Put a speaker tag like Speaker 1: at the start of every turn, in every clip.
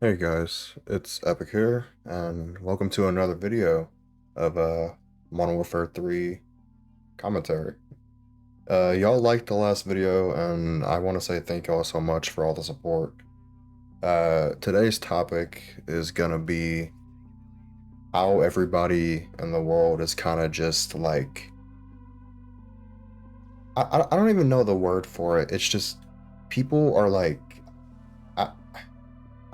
Speaker 1: Hey guys, it's Epic here, and welcome to another video of Modern Warfare 3 commentary. Y'all liked the last video, and I want to say thank y'all so much for all the support. Today's topic is gonna be how everybody in the world is kind of just like I don't even know the word for it. It's just people are like I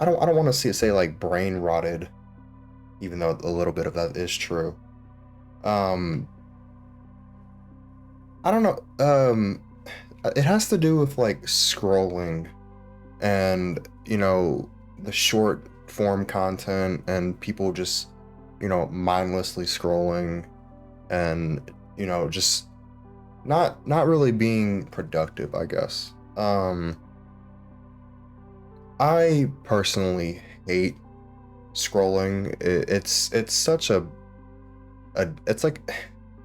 Speaker 1: I don't want to say like brain rotted, even though a little bit of that is true. Um, I don't know. It has to do with like scrolling and, the short form content and people just, mindlessly scrolling and, just not really being productive, I guess. I personally hate scrolling. It's such it's like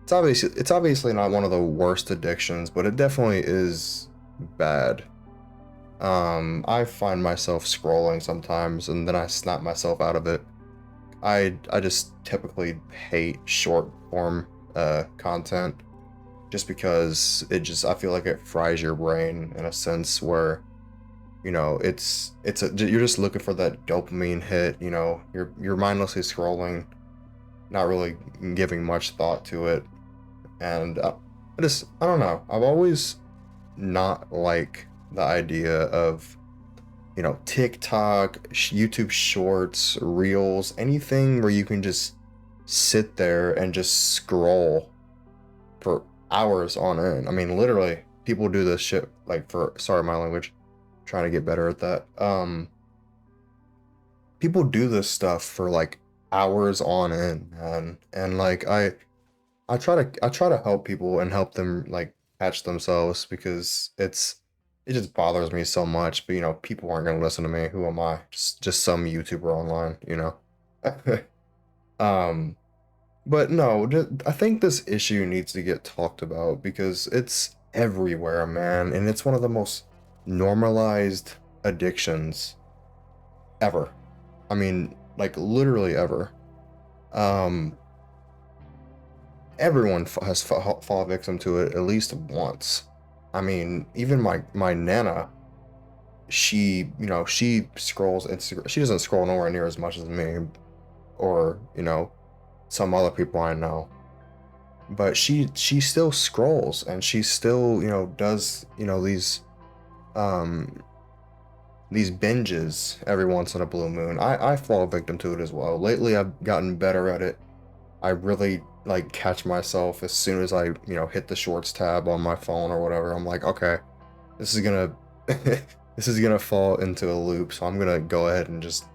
Speaker 1: it's obviously not one of the worst addictions, but it definitely is bad. I find myself scrolling sometimes and then I snap myself out of it. I just typically hate short form content just because I feel like it fries your brain in a sense where you're just looking for that dopamine hit. You're mindlessly scrolling, not really giving much thought to it. And I don't know. I've always not like the idea of, TikTok, YouTube Shorts, Reels, anything where you can just sit there and just scroll for hours on end. I mean, literally, people do this shit like sorry, my language, trying to get better at that. People do this stuff for like hours on end, man. And like I try to help people and help them like catch themselves because it just bothers me so much. But people aren't gonna listen to me. Who am I? Just some YouTuber online. um, but no, I think this issue needs to get talked about because it's everywhere, man, and it's one of the most normalized addictions ever. I mean, like literally ever. Um, everyone has fallen victim to it at least once. I mean, even my nana, she scrolls Instagram. She doesn't scroll nowhere near as much as me or some other people I know. But she still scrolls and she still does um these binges every once in a blue moon. I fall victim to it as well. Lately, I've gotten better at it. I really like catch myself as soon as I, hit the shorts tab on my phone or whatever. I'm like, okay, this is gonna this is gonna fall into a loop, so I'm gonna go ahead and just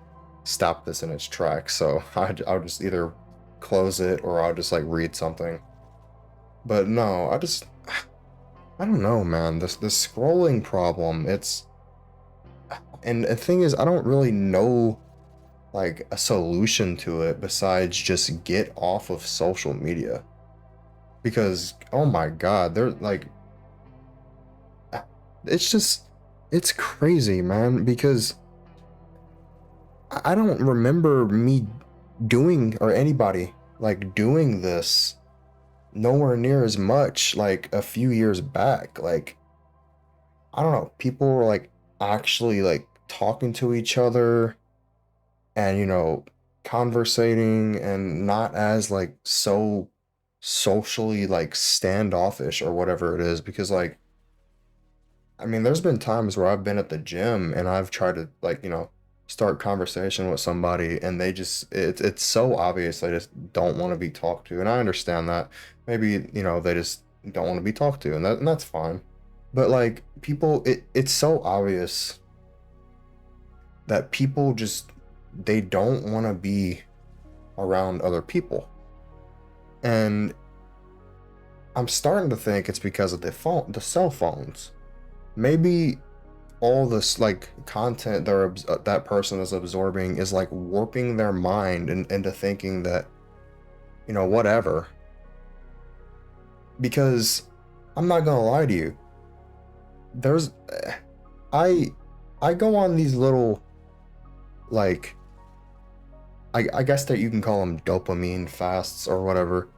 Speaker 1: stop this in its tracks. So I'll just either close it or I'll just like read something. But no, I don't know, man. This scrolling problem, and the thing is, I don't really know like a solution to it besides just get off of social media. Because oh my god, they're like it's just it's crazy, man, because I don't remember me doing or anybody like doing this nowhere near as much like a few years back. Like I don't know, people were like actually like talking to each other and conversating and not as like so socially like standoffish or whatever it is because like I mean there's been times where I've been at the gym and I've tried to like start conversation with somebody and it's so obvious they just don't want to be talked to, and I understand that maybe they just don't want to be talked to, and that's fine. But like people, it's so obvious that people just they don't want to be around other people. And I'm starting to think it's because of the cell phones. Maybe all this like content that person is absorbing is like warping their mind into thinking that whatever. Because I'm not gonna lie to you, there's I I go on these little like I guess that you can call them dopamine fasts or whatever.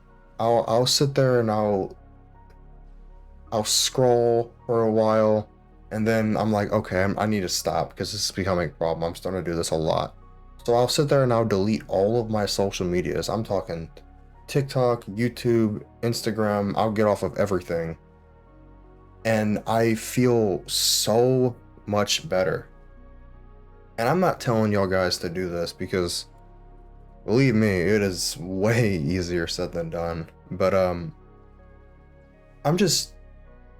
Speaker 1: I'll sit there and I'll scroll for a while, and then I'm like, okay, I need to stop because this is becoming a problem. I'm starting to do this a lot. So I'll sit there and I'll delete all of my social medias. I'm talking TikTok, YouTube, Instagram. I'll get off of everything. And I feel so much better. And I'm not telling y'all guys to do this because believe me, it is way easier said than done. But I'm just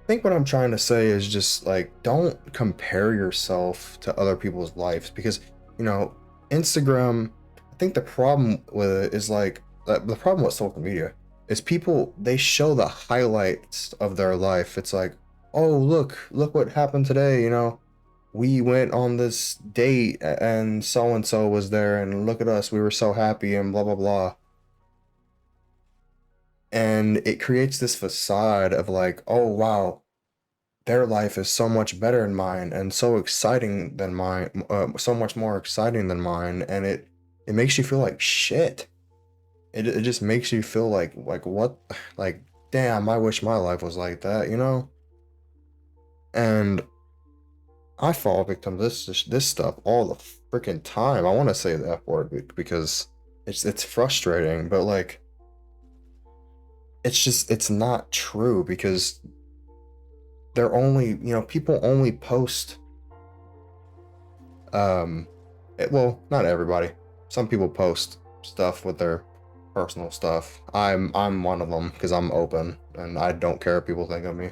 Speaker 1: think what I'm trying to say is just like don't compare yourself to other people's lives because you know Instagram. I think the problem with it is like the problem with social media is people they show the highlights of their life. It's like, oh look what happened today. You know, we went on this date and so was there, and look at us, we were so happy and blah blah blah. And it creates this facade of like, oh wow, their life is so much better than mine and so exciting than mine, so much more exciting than mine, and it makes you feel like shit. It just makes you feel like what, like damn, I wish my life was like that, you know. And I fall victim to this stuff all the freaking time. I want to say the F word because it's frustrating, but like it's not true because they're only, you know, people only post well, not everybody. Some people post stuff with their personal stuff. I'm one of them because I'm open and I don't care what people think of me.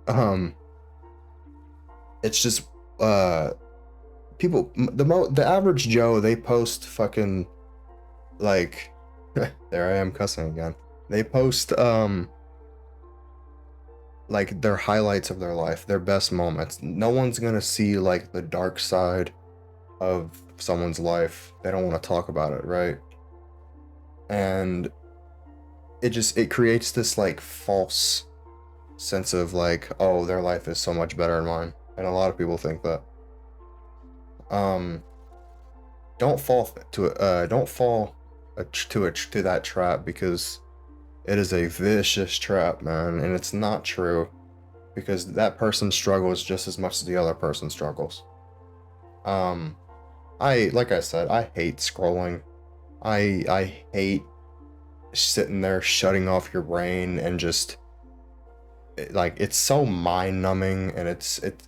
Speaker 1: Um it's just uh people the average Joe, they post fucking like there I am cussing again. They post like their highlights of their life, their best moments. No one's gonna see like the dark side of someone's life. They don't want to talk about it, right? And it creates this like false sense of like, oh, their life is so much better than mine. And a lot of people think that. Um don't fall to that trap because it is a vicious trap, man, and it's not true because that person struggles just as much as the other person struggles. Um like I said, I hate scrolling. I hate sitting there shutting off your brain and just like it's so mind numbing and it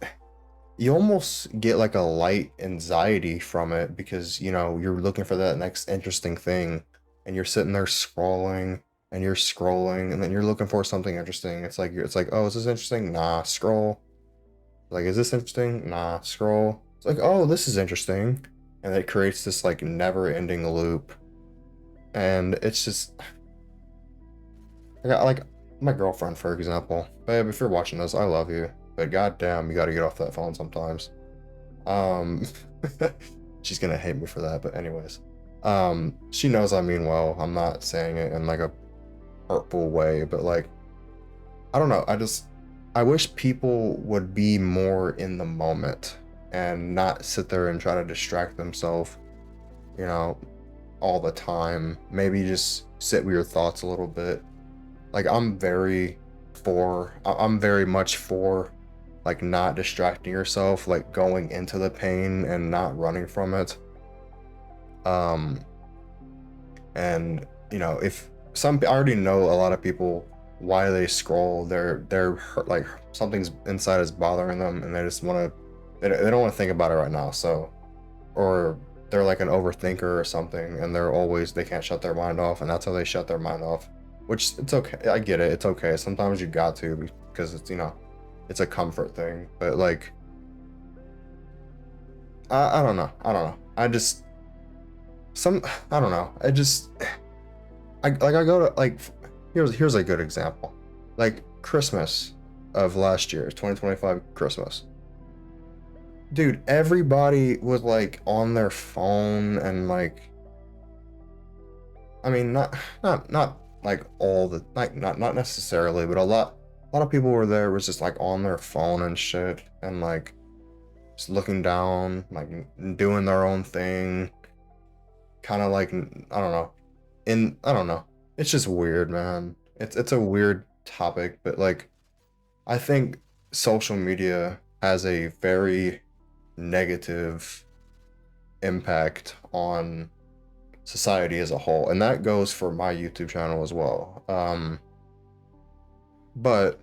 Speaker 1: you almost get like a light anxiety from it because you know you're looking for that next interesting thing and you're sitting there scrolling and you're scrolling and then you're looking for something interesting. It's like, oh, is this interesting? Nah, scroll. Like, is this interesting? Nah, scroll. It's like, oh, this is interesting. And it creates this like never ending loop. And it's just I got like my girlfriend, for example. Babe, if you're watching this, I love you. But goddamn, you gotta get off that phone sometimes. Um she's gonna hate me for that, but anyways. She knows I mean well. I'm not saying it in like a hurtful way, but like I don't know. I wish people would be more in the moment and not sit there and try to distract themselves, you know, all the time. Maybe just sit with your thoughts a little bit. Like I'm very much for like not distracting yourself, like going into the pain and not running from it. Um and you know, if I already know a lot of people why they scroll, they're hurt, like something's inside is bothering them and they just want to they don't want to think about it right now, so or they're like an overthinker or something and they can't shut their mind off and that's how they shut their mind off, which it's okay. I get it, it's okay, sometimes you got to because it's, you know, it's a comfort thing, but like I don't know, I just I don't know, I go to like here's a good example. Like Christmas of last year, 2025 Christmas. Dude, everybody was like on their phone and like I mean not like all the like not necessarily, but a lot of people were there was just like on their phone and shit and like just looking down, like doing their own thing. kind of like, I don't know, I don't know. It's just weird, man. It's a weird topic, but like I think social media has a very negative impact on society as a whole, and that goes for my YouTube channel as well. But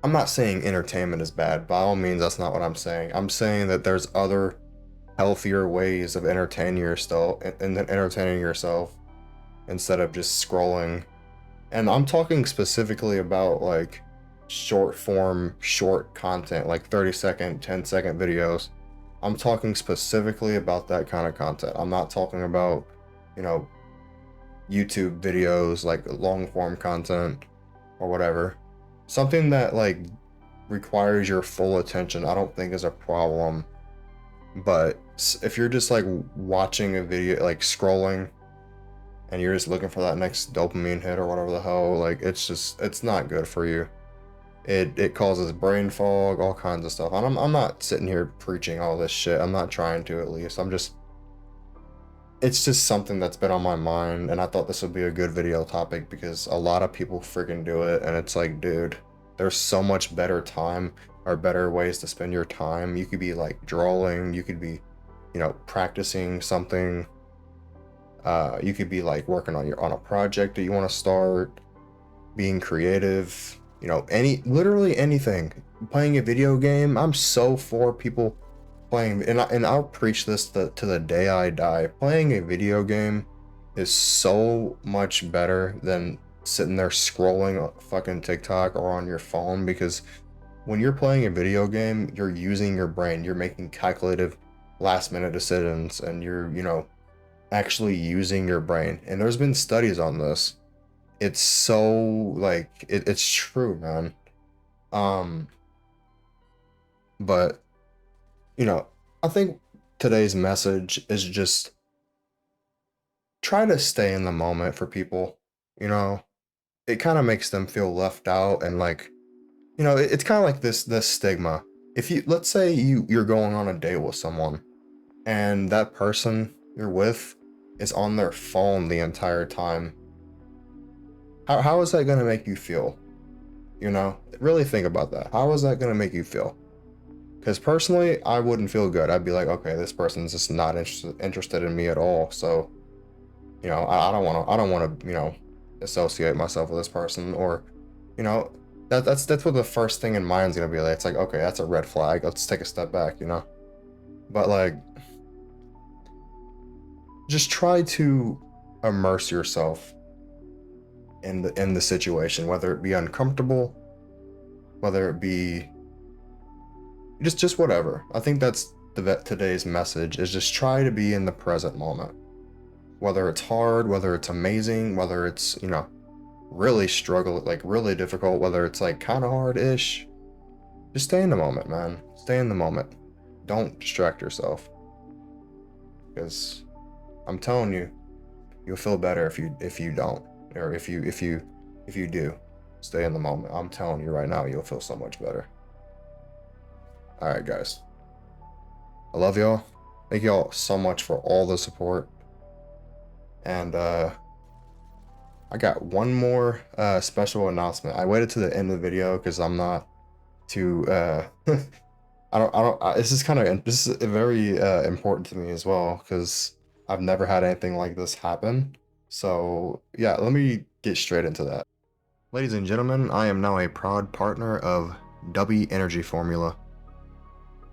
Speaker 1: I'm not saying entertainment is bad. By all means, that's not what I'm saying. I'm saying that there's other healthier ways of entertaining yourself instead of just scrolling. And I'm talking specifically about like short form, short content, like 30-second, 10-second videos. I'm talking specifically about that kind of content. I'm not talking about, you know, YouTube videos, like long form content or whatever. Something that like requires your full attention, I don't think is a problem. But if you're just like watching a video, like scrolling, and you're just looking for that next dopamine hit or whatever the hell, like it's not good for you. It causes brain fog, all kinds of stuff. And I'm not sitting here preaching all this shit. I'm not trying to, at least. It's just something that's been on my mind, and I thought this would be a good video topic because a lot of people freaking do it, and it's like, dude, there's so much better time or better ways to spend your time. You could be like drawing, you could be, you know, practicing something. You could be like working on a project that you want to start, being creative, you know, literally anything. Playing a video game. I'm so for people playing, and I'll preach this to the day I die. Playing a video game is so much better than sitting there scrolling fucking TikTok or on your phone, because when you're playing a video game, you're using your brain. You're making calculative last minute decisions, and you're, you know, actually using your brain. And there's been studies on this. It's so like it's true, man. But you know, I think today's message is just try to stay in the moment for people. You know, it kind of makes them feel left out, and like, you know, it's kind of like this stigma. If you, let's say you're going on a date with someone, and that person you're with is on their phone the entire time, how is that going to make you feel? You know, really think about that. How is that going to make you feel? Because personally, I wouldn't feel good. I'd be like, okay, this person's just not interested in me at all. So, you know, I don't want to, you know, associate myself with this person. Or, you know, that's what the first thing in mind's gonna be like. It's like, okay, that's a red flag. Let's take a step back, you know. But like, just try to immerse yourself in the situation, whether it be uncomfortable, whether it be just whatever. I think that's today's message, is just try to be in the present moment. Whether it's hard, whether it's amazing, whether it's, you know, really like really difficult, whether it's like kind of hard-ish, just stay in the moment, man. Stay in the moment. Don't distract yourself. Because I'm telling you, you'll feel better if you don't, or if you do stay in the moment. I'm telling you right now, you'll feel so much better. All right, guys. I love y'all. Thank y'all so much for all the support. And I got one more special announcement. I waited to the end of the video because I'm not too this is very important to me as well, because I've never had anything like this happen. So yeah, let me get straight into that. Ladies and gentlemen, I am now a proud partner of Dubby Energy Formula.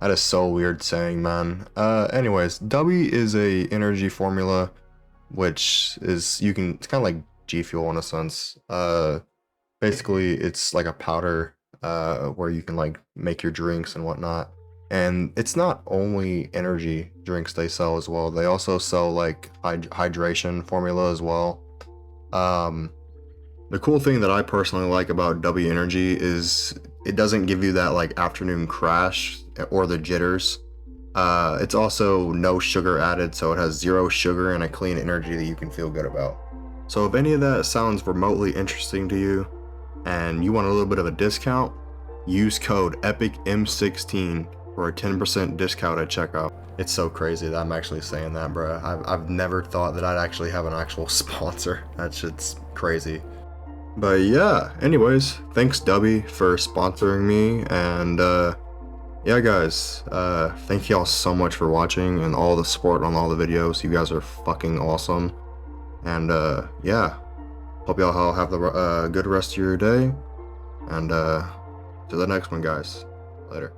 Speaker 1: That is so weird saying, man. Anyways, Dubby is a energy formula, which is, it's kind of like G Fuel in a sense. Basically, it's like a powder where you can like make your drinks and whatnot. And it's not only energy drinks they sell as well. They also sell like hydration formula as well. The cool thing that I personally like about Dubby Energy is it doesn't give you that like afternoon crash or the jitters. It's also no sugar added, so it has 0 sugar and a clean energy that you can feel good about. So if any of that sounds remotely interesting to you and you want a little bit of a discount, use code EPICM16 for a 10% discount at checkout. It's so crazy that I'm actually saying that, bro. I've never thought that I'd actually have an actual sponsor. That shit's crazy. But yeah, anyways, thanks Dubby for sponsoring me, and yeah guys, thank y'all so much for watching and all the support on all the videos. You guys are fucking awesome. And yeah, hope y'all all have the good rest of your day, and to the next one, guys. Later.